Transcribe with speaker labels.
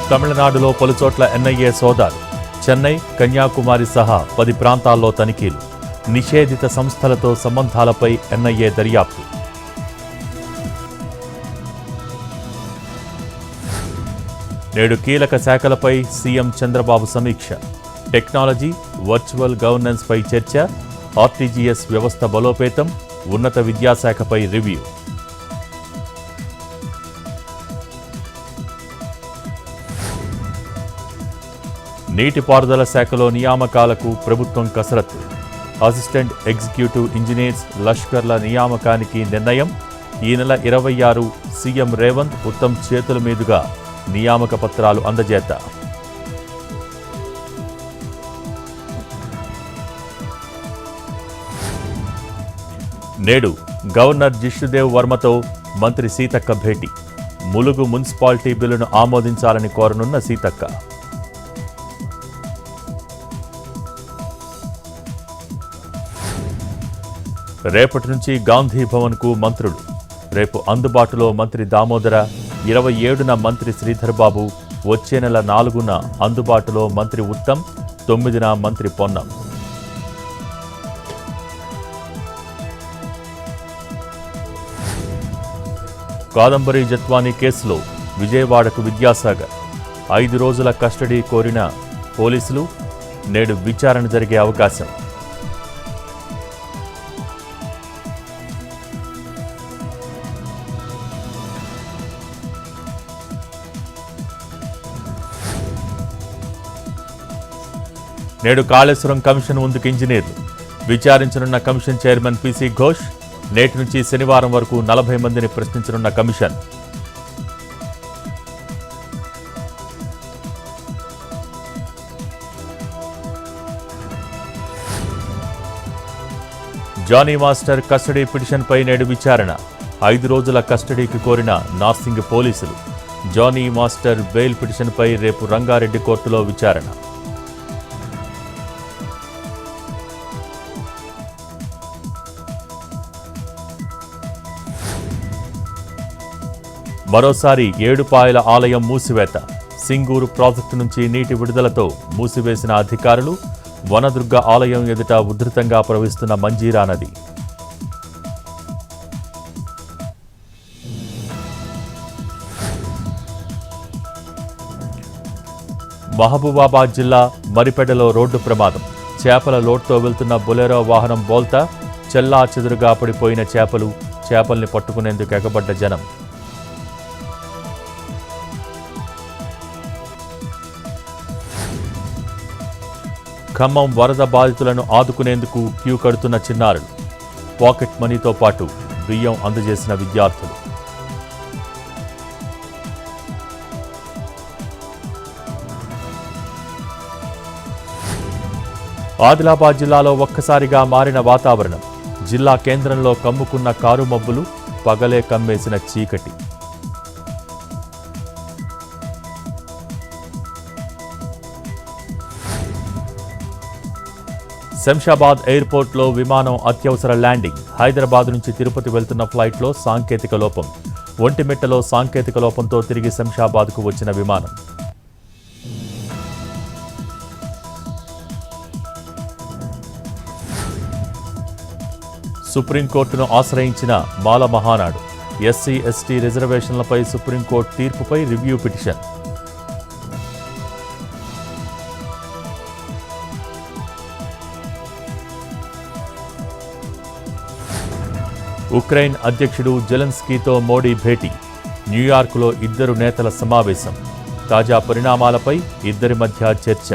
Speaker 1: తమిళనాడులో పలుచోట్ల ఎన్ఐఏ సోదాలు. చెన్నై, కన్యాకుమారి సహా 10 ప్రాంతాల్లో తనిఖీలు. నిషేధిత సంస్థలతో సంబంధాలపై ఎన్ఐఏ దర్యాప్తు. నేడు కీలక శాఖలపై సీఎం చంద్రబాబు సమీక్ష. టెక్నాలజీ, వర్చువల్ గవర్నెన్స్ పై చర్చ. ఆర్టీజీఎస్ వ్యవస్థ బలోపేతం. ఉన్నత విద్యాశాఖపై రివ్యూ. నీటిపారుదల శాఖలో నియామకాలకు ప్రభుత్వం కసరత్తు. అసిస్టెంట్ ఎగ్జిక్యూటివ్ ఇంజనీర్స్, లష్కర్ల నియామకానికి నిర్ణయం. ఈ నెల 26 సీఎం రేవంత్, ఉత్తమ్ చేతుల మీదుగా నియామక పత్రాలు అందజేత. నేడు గవర్నర్ జిష్ణుదేవ్ వర్మతో మంత్రి సీతక్క భేటీ. ములుగు మున్సిపాలిటీ బిల్లును ఆమోదించాలని కోరనున్న సీతక్క. రేపటి నుంచి గాంధీ భవన్కు మంత్రులు. రేపు అందుబాటులో మంత్రి దామోదర, 27న మంత్రి శ్రీధర్బాబు, వచ్చే నెల 4న అందుబాటులో మంత్రి ఉత్తమ్, 9న మంత్రి పొన్నం. కాదంబరి జత్వానీ కేసులో విజయవాడకు విద్యాసాగర్. 5 రోజుల కస్టడీ కోరిన పోలీసులు. నేడు విచారణ జరిగే అవకాశం. నేడు కాళేశ్వరం కమిషన్ ముందుకు ఇంజనీర్లు. విచారించనున్న కమిషన్ చైర్మన్ పీసీ ఘోష్. నేటి నుంచి శనివారం వరకు 40 మందిని ప్రశ్నించనున్న కమిషన్. జానీ మాస్టర్ కస్టడీ పిటిషన్పై నేడు విచారణ. 5 రోజుల కస్టడీకి కోరిన నార్సింగ్ పోలీసులు. జానీ మాస్టర్ బెయిల్ పిటిషన్పై రేపు రంగారెడ్డి కోర్టులో విచారణ. మరోసారి ఏడుపాయల ఆలయం మూసివేత. సింగూరు ప్రాజెక్టు నుంచి నీటి విడుదలతో మూసివేసిన అధికారులు. వనదుర్గ ఆలయం ఎదుట ఉధృతంగా ప్రవహిస్తున్న మంజీరా నది. మహబూబాబాద్ జిల్లా మరిపెడలో రోడ్డు ప్రమాదం. చేపల లోడ్తో వెళ్తున్న బొలెరో వాహనం బోల్తా. చెల్లా చెదురుగా పడిపోయిన చేపలు. చేపల్ని పట్టుకునేందుకు ఎగబడ్డ జనం. ఖమ్మం వరద బాధితులను ఆదుకునేందుకు క్యూ కడుతున్న చిన్నారులు. పాకెట్ మనీతో పాటు బియ్యం అందజేసిన విద్యార్థులు. ఆదిలాబాద్ జిల్లాలో ఒక్కసారిగా మారిన వాతావరణం. జిల్లా కేంద్రంలో కమ్ముకున్న కారు మబ్బులు. పగలే కమ్మేసిన చీకటి. శంషాబాద్ ఎయిర్పోర్ట్లో విమానం అత్యవసర ల్యాండింగ్. హైదరాబాద్ నుంచి తిరుపతి వెళ్తున్న ఫ్లైట్లో సాంకేతిక లోపం. ఒంటిమిట్టలో సాంకేతిక లోపంతో తిరిగి శంషాబాద్కు వచ్చిన విమానం. సుప్రీంకోర్టును ఆశ్రయించిన మాల మహానాడు. ఎస్సీ ఎస్టీ రిజర్వేషన్లపై సుప్రీంకోర్టు తీర్పుపై రివ్యూ పిటిషన్. ఉక్రెయిన్ అధ్యక్షుడు జెలెన్స్కీతో మోడీ భేటీ. న్యూయార్క్లో ఇద్దరు నేతల సమావేశం. తాజా పరిణామాలపై ఇద్దరి మధ్య చర్చ.